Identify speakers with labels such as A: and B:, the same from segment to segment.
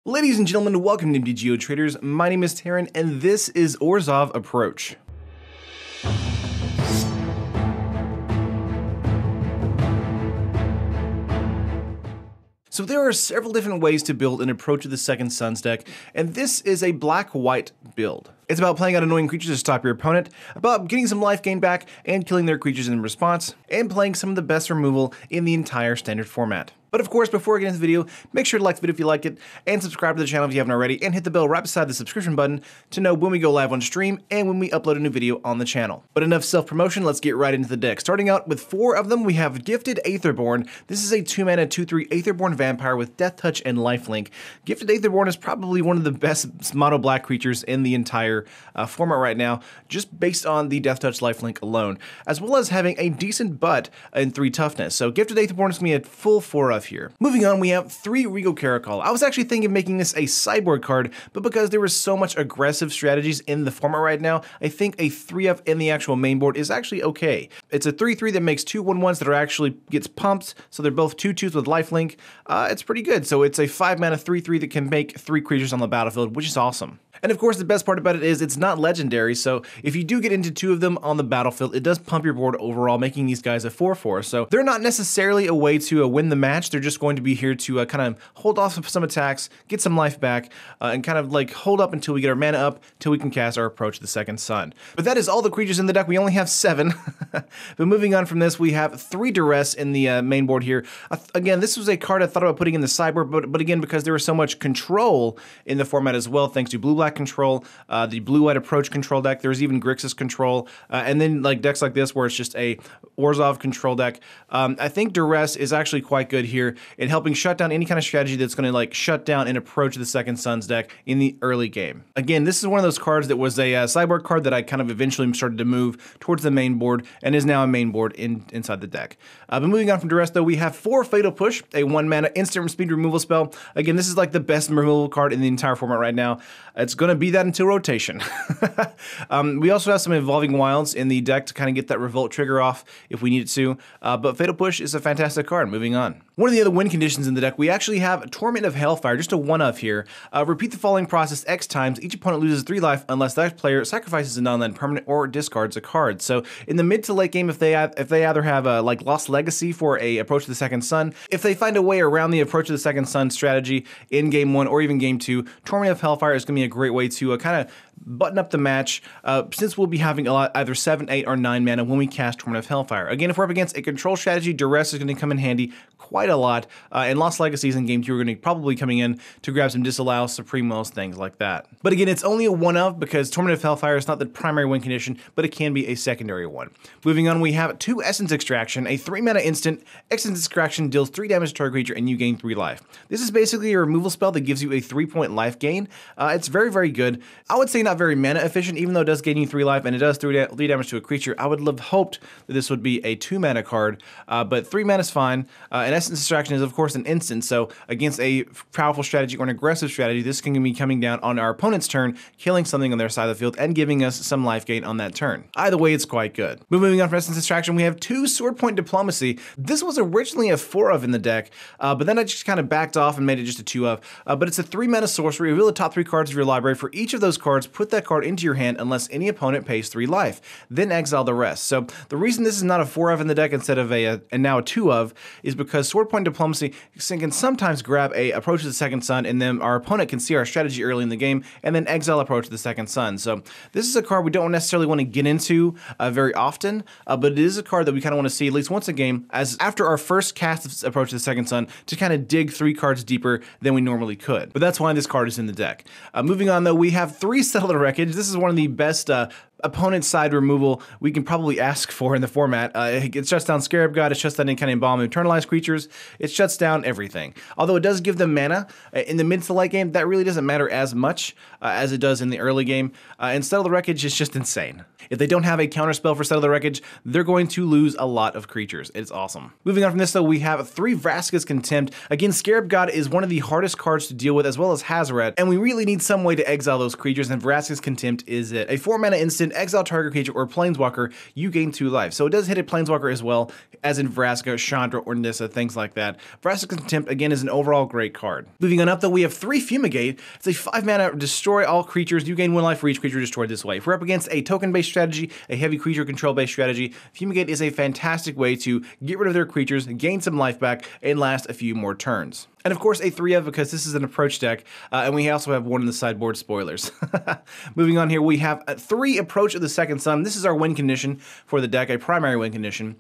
A: Ladies and gentlemen, welcome to MTG Traders. My name is Taryn, and this is Orzhov Approach. So there are several different ways to build an Approach of the Second Suns deck, and this is a black-white build. It's about playing out annoying creatures to stop your opponent, about getting some life gain back and killing their creatures in response, and playing some of the best removal in the entire standard format. But of course, before I get into the video, make sure to like the video if you liked it, and subscribe to the channel if you haven't already, and hit the bell right beside the subscription button to know when we go live on stream and when we upload a new video on the channel. But enough self-promotion, let's get right into the deck. Starting out with 4 of them, we have Gifted Aetherborn. This is a 2-mana 2/3 Aetherborn Vampire with Death Touch and Lifelink. Gifted Aetherborn is probably one of the best mono black creatures in the entire format right now, just based on the Death Touch Lifelink alone, as well as having a decent butt in 3 toughness. So Gifted Aetherborn is going to be a full 4 of here. Moving on, we have 3 Regal Caracol. I was actually thinking of making this a sideboard card, but because there was so much aggressive strategies in the format right now, I think a 3-of in the actual main board is actually okay. It's a 3/3 that makes 2 1/1s that are actually gets pumped, so they're both 2/2s with lifelink. It's pretty good. So it's a 5-mana 3/3 that can make 3 creatures on the battlefield, which is awesome. And of course, the best part about it is it's not legendary, so if you do get into 2 of them on the battlefield, it does pump your board overall, making these guys a 4/4. So they're not necessarily a way to win the match. They're just going to be here to kind of hold off some attacks, get some life back, and kind of like hold up until we get our mana up, till we can cast our Approach to the Second Sun. But that is all the creatures in the deck. We only have 7. But moving on from this, we have 3 Duress in the main board here. Again, this was a card I thought about putting in the sideboard, but again, because there was so much control in the format as well, thanks to blue-black control, the blue-white Approach control deck, there's even Grixis control, and then like decks like this where it's just a Orzhov control deck. I think Duress is actually quite good here in helping shut down any kind of strategy that's going to like shut down an Approach to the Second Suns deck in the early game. Again, this is one of those cards that was a sideboard card that I kind of eventually started to move towards the main board and is now a main board inside the deck. But moving on from Duress though, we have 4 Fatal Push, a 1-mana instant speed removal spell. Again, this is like the best removal card in the entire format right now. It's going to be that until rotation. We also have some Evolving Wilds in the deck to kind of get that Revolt trigger off if we need it to, but Fatal Push is a fantastic card. Moving on. One of the other win conditions in the deck, we actually have Torment of Hellfire, just a 1-of here. Repeat the following process X times. Each opponent loses 3 life unless that player sacrifices a non-land permanent or discards a card. So in the mid to late game, if they either have a like Lost Legacy for a Approach to the Second Sun, if they find a way around the Approach to the Second Sun strategy in game 1 or even game 2, Torment of Hellfire is going to be a great way to kind of button up the match, since we'll be having either 7, 8, or 9 mana when we cast Torment of Hellfire. Again, if we're up against a control strategy, Duress is going to come in handy quite a lot, and Lost Legacies in Game 2 are going to be probably coming in to grab some Disallow, Supremos, things like that. But again, it's only a 1-of because Torment of Hellfire is not the primary win condition, but it can be a secondary one. Moving on, we have 2 Essence Extraction, a 3-mana instant. Essence Extraction deals 3 damage to target creature and you gain 3 life. This is basically a removal spell that gives you a 3-point life gain. It's very, very good. I would say not very mana efficient, even though it does gain you 3 life and it does 3 damage to a creature. I would have hoped that this would be a 2-mana card, but 3 mana is fine. And Essence Extraction is of course an instant, so against a powerful strategy or an aggressive strategy, this can be coming down on our opponent's turn, killing something on their side of the field and giving us some life gain on that turn. Either way, it's quite good. Moving on from Essence Extraction, we have 2 Sword Point Diplomacy. This was originally a 4-of in the deck, but then I just kind of backed off and made it just a 2-of. But it's a 3-mana sorcery. Reveal the top 3 cards of your library. For each of those cards, put that card into your hand unless any opponent pays 3 life. Then exile the rest. So the reason this is not a 4-of in the deck instead of and now a 2-of is because Sword Point Diplomacy can sometimes grab a Approach to the Second Sun, and then our opponent can see our strategy early in the game and then exile Approach to the Second Sun. So this is a card we don't necessarily want to get into very often, but it is a card that we kind of want to see at least once a game, as after our first cast of Approach to the Second Sun, to kind of dig 3 cards deeper than we normally could. But that's why this card is in the deck. Moving on though, we have 3 Settle the Wreckage. This is one of the best opponent side removal we can probably ask for in the format. It shuts down Scarab God, it shuts down any kind of Embalm Eternalized creatures, it shuts down everything. Although it does give them mana in the mid to late game, that really doesn't matter as much as it does in the early game. And Settle the Wreckage is just insane. If they don't have a counterspell for Settle the Wreckage, they're going to lose a lot of creatures. It's awesome. Moving on from this though, we have 3 Vraska's Contempt. Again, Scarab God is one of the hardest cards to deal with, as well as Hazoret, and we really need some way to exile those creatures, and Vraska's Contempt is it. A 4-mana instant an exile target creature or planeswalker, you gain 2 life. So it does hit a planeswalker as well, as in Vraska, Chandra, or Nissa, things like that. Vraska's Contempt, again, is an overall great card. Moving on up, though, we have 3 Fumigate. It's a 5-mana destroy all creatures. You gain 1 life for each creature destroyed this way. If we're up against a token-based strategy, a heavy creature control-based strategy, Fumigate is a fantastic way to get rid of their creatures, gain some life back, and last a few more turns. And of course, a 3-of, because this is an approach deck, and we also have 1 in the sideboard, spoilers. Moving on here, we have 3 Approach of the Second Sun. This is our win condition for the deck, a primary win condition.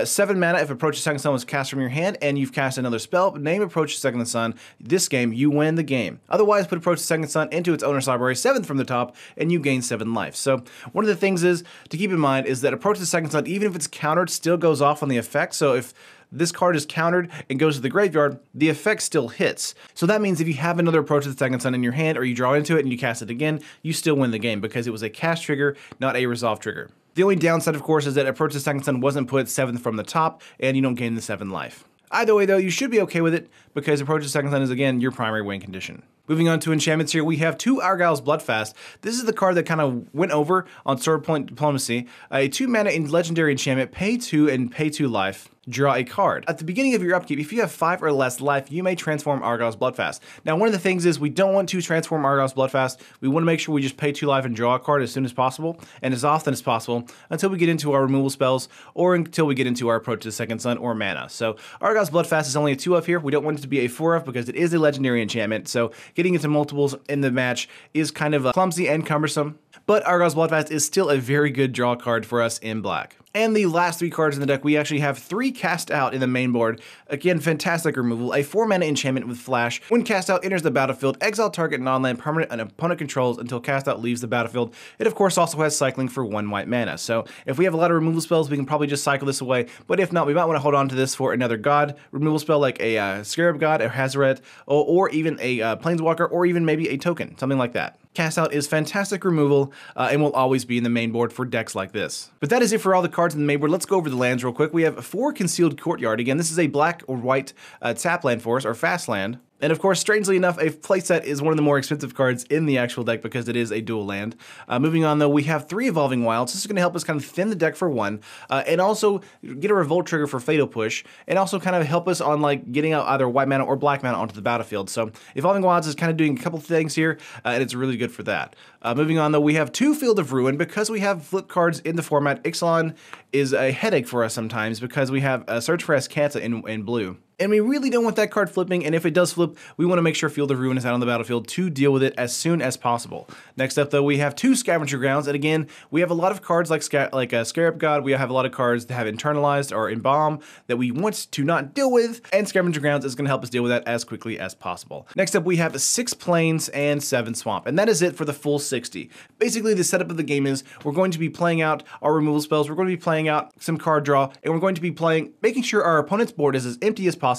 A: 7 mana if Approach of the Second Sun was cast from your hand, and you've cast another spell, name Approach of the Second Sun. This game, you win the game. Otherwise, put Approach of the Second Sun into its owner's library, 7th from the top, and you gain 7 life. So one of the things is to keep in mind is that Approach of the Second Sun, even if it's countered, still goes off on the effect. So if this card is countered and goes to the graveyard, the effect still hits. So that means if you have another Approach of the Second Sun in your hand, or you draw into it and you cast it again, you still win the game because it was a cast trigger, not a resolve trigger. The only downside, of course, is that Approach of the Second Sun wasn't put 7th from the top, and you don't gain the 7 life. Either way, though, you should be okay with it because Approach of the Second Sun is, again, your primary win condition. Moving on to enchantments here, we have 2 Argyle's Bloodfast. This is the card that kind of went over on Sword Point Diplomacy. A 2 mana in legendary enchantment, pay 2 and pay 2 life. Draw a card. At the beginning of your upkeep, if you have 5 or less life, you may transform Argyle's Bloodfast. Now, one of the things is we don't want to transform Argyle's Bloodfast. We want to make sure we just pay 2 life and draw a card as soon as possible, and as often as possible, until we get into our removal spells, or until we get into our Approach to the Second Sun or mana. So Argyle's Bloodfast is only a 2-of here. We don't want it to be a 4-of because it is a legendary enchantment, so getting into multiples in the match is kind of clumsy and cumbersome. But Argyle's Bloodfast is still a very good draw card for us in black. And the last 3 cards in the deck, we actually have 3 Cast Out in the main board. Again, fantastic removal. A 4-mana enchantment with Flash. When Cast Out enters the battlefield, exile target non-land permanent an opponent controls until Cast Out leaves the battlefield. It, of course, also has cycling for 1 white mana. So if we have a lot of removal spells, we can probably just cycle this away. But if not, we might want to hold on to this for another god removal spell like a Scarab God, or Hazaret, or even a Planeswalker, or even maybe a token, something like that. Cast Out is fantastic removal and will always be in the main board for decks like this. But that is it for all the cards in the main board. Let's go over the lands real quick. We have 4 Concealed Courtyard. Again, this is a black or white tap land for us, or fast land. And of course, strangely enough, a playset is one of the more expensive cards in the actual deck because it is a dual land. Moving on, though, we have 3 Evolving Wilds. This is going to help us kind of thin the deck for 1, and also get a Revolt trigger for Fatal Push, and also kind of help us on like getting out either white mana or black mana onto the battlefield. So Evolving Wilds is kind of doing a couple things here, and it's really good for that. Moving on, though, we have 2 Field of Ruin. Because we have flip cards in the format, Ixalan is a headache for us sometimes because we have Search for Azcanta in blue. And we really don't want that card flipping, and if it does flip, we want to make sure Field of Ruin is out on the battlefield to deal with it as soon as possible. Next up, though, we have 2 Scavenger Grounds, and again, we have a lot of cards like Scarab God, we have a lot of cards that have Internalized or Embalm that we want to not deal with, and Scavenger Grounds is going to help us deal with that as quickly as possible. Next up, we have 6 Plains and 7 Swamp, and that is it for the full 60. Basically, the setup of the game is we're going to be playing out our removal spells, we're going to be playing out some card draw, and we're going to be making sure our opponent's board is as empty as possible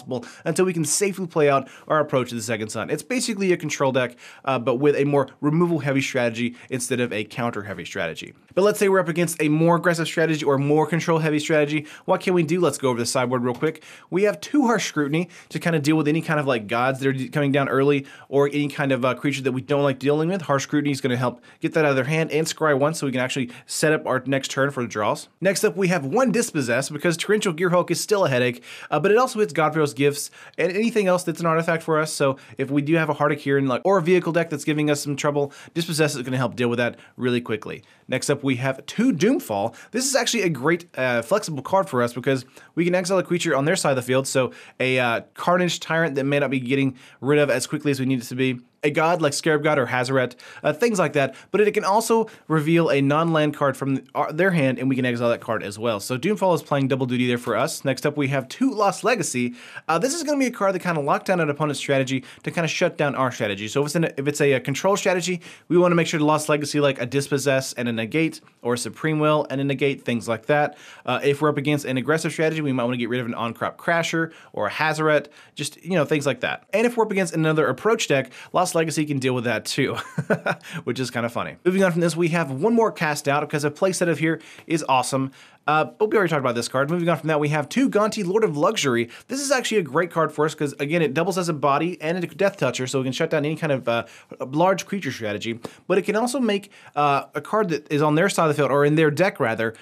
A: until we can safely play out our Approach to the Second Sun. It's basically a control deck, but with a more removal-heavy strategy instead of a counter-heavy strategy. But let's say we're up against a more aggressive strategy or more control-heavy strategy. What can we do? Let's go over the sideboard real quick. We have 2 Harsh Scrutiny to kind of deal with any kind of like gods that are coming down early, or any kind of creature that we don't like dealing with. Harsh Scrutiny is going to help get that out of their hand, and scry 1 so we can actually set up our next turn for the draws. Next up, we have 1 Dispossess because Torrential Gearhulk is still a headache, but it also hits Godfarrow's Gifts and anything else that's an artifact for us. So if we do have a Heart of Kirin or a vehicle deck that's giving us some trouble, Dispossess is going to help deal with that really quickly. Next up, we have 2 Doomfall. This is actually a great flexible card for us because we can exile a creature on their side of the field. So a Carnage Tyrant that may not be getting rid of as quickly as we need it to be. A god like Scarab God or Hazaret, things like that, but it can also reveal a non-land card from their hand, and we can exile that card as well. So Doomfall is playing double duty there for us. Next up, we have 2 Lost Legacy. This is going to be a card that kind of lock down an opponent's strategy to kind of shut down our strategy. So if it's a control strategy, we want to make sure to Lost Legacy like a Dispossess and a Negate, or a Supreme Will and a Negate, things like that. If we're up against an aggressive strategy, we might want to get rid of an On-Crop Crasher or a Hazaret, just, things like that. And if we're up against another approach deck, Lost Lost Legacy can deal with that too, which is kind of funny. Moving on from this, we have one more cast out because a playset of here is awesome. But we already talked about this card. Moving on from that, we have 2 Gonti, Lord of Luxury. This is actually a great card for us because, again, it doubles as a body and a Death Toucher, so we can shut down any kind of large creature strategy. But it can also make a card that is on their side of the field, or in their deck rather,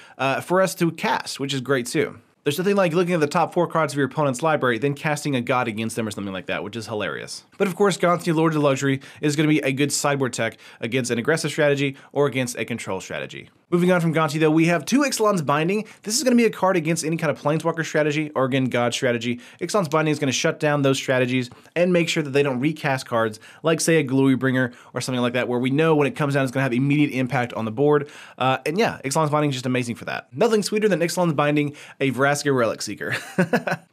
A: for us to cast, which is great too. There's nothing like looking at the top 4 cards of your opponent's library, then casting a god against them or something like that, which is hilarious. But of course, Gonti, Lord of Luxury is going to be a good sideboard tech against an aggressive strategy or against a control strategy. Moving on from Gonti, though, we have 2 Ixalan's Binding. This is going to be a card against any kind of Planeswalker strategy or, again, God strategy. Ixalan's Binding is going to shut down those strategies and make sure that they don't recast cards like, say, a Glory Bringer or something like that, where we know when it comes down it's going to have immediate impact on the board. And yeah, Ixalan's Binding is just amazing for that. Nothing sweeter than Ixalan's Binding, a Vraska Relic Seeker.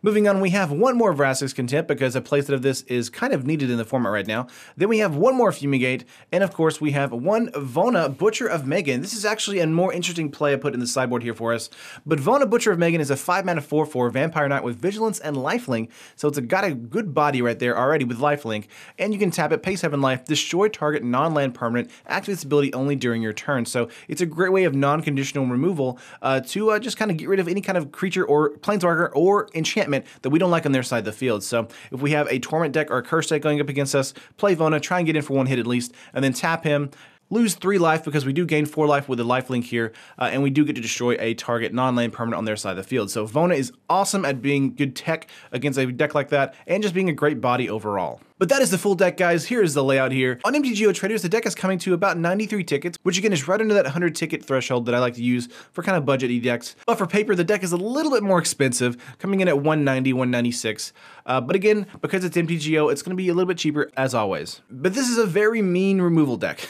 A: Moving on, we have one more Vraska's Contempt because a playset of this is kind of needed in the format right now. Then we have one more Fumigate, and of course we have one Vona, Butcher of Megan. This is actually a more interesting play I put in the sideboard here for us. But Vona, Butcher of Megan is a 5-mana 4/4 Vampire Knight with Vigilance and Lifelink, so it's got a good body right there already with Lifelink, and you can tap it, pay 7 life, destroy target non-land permanent, activate its ability only during your turn. So it's a great way of non-conditional removal to just kind of get rid of any kind of creature or Planeswalker or enchantment that we don't like on their side of the field. So if we have a Torment deck or a Curse deck going up against us, play Vona, try and get in for 1 hit at least, and then tap him, lose 3 life because we do gain 4 life with a lifelink here, and we do get to destroy a target non-land permanent on their side of the field. So Vona is awesome at being good tech against a deck like that, and just being a great body overall. But that is the full deck, guys. Here is the layout here. On MTG Traders, the deck is coming to about 93 tickets, which again is right under that 100 ticket threshold that I like to use for kind of budget decks. But for paper, the deck is a little bit more expensive, coming in at 190, 196. But again, because it's MTGO, it's going to be a little bit cheaper as always. But this is a very mean removal deck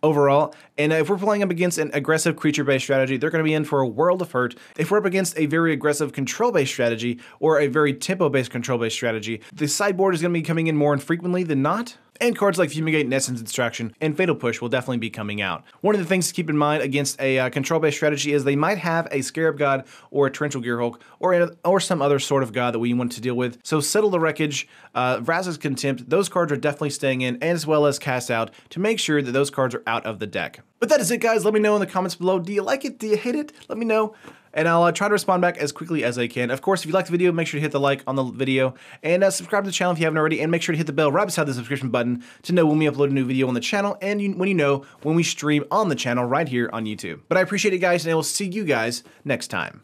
A: overall. And if we're playing up against an aggressive creature-based strategy, they're going to be in for a world of hurt. If we're up against a very aggressive control-based strategy or a very tempo-based control-based strategy, the sideboard is going to be coming in more infrequently than not. And cards like Fumigate, Essence Extraction, and Fatal Push will definitely be coming out. One of the things to keep in mind against a control-based strategy is they might have a Scarab God or a Torrential Gearhulk or some other sort of god that we want to deal with. So Settle the Wreckage, Vraska's Contempt, those cards are definitely staying in, as well as Cast Out, to make sure that those cards are out of the deck. But that is it, guys. Let me know in the comments below. Do you like it? Do you hate it? Let me know, and I'll try to respond back as quickly as I can. Of course, if you liked the video, make sure to hit the like on the video, and subscribe to the channel if you haven't already, and make sure to hit the bell right beside the subscription button to know when we upload a new video on the channel, and when you know when we stream on the channel right here on YouTube. But I appreciate it, guys, and I will see you guys next time.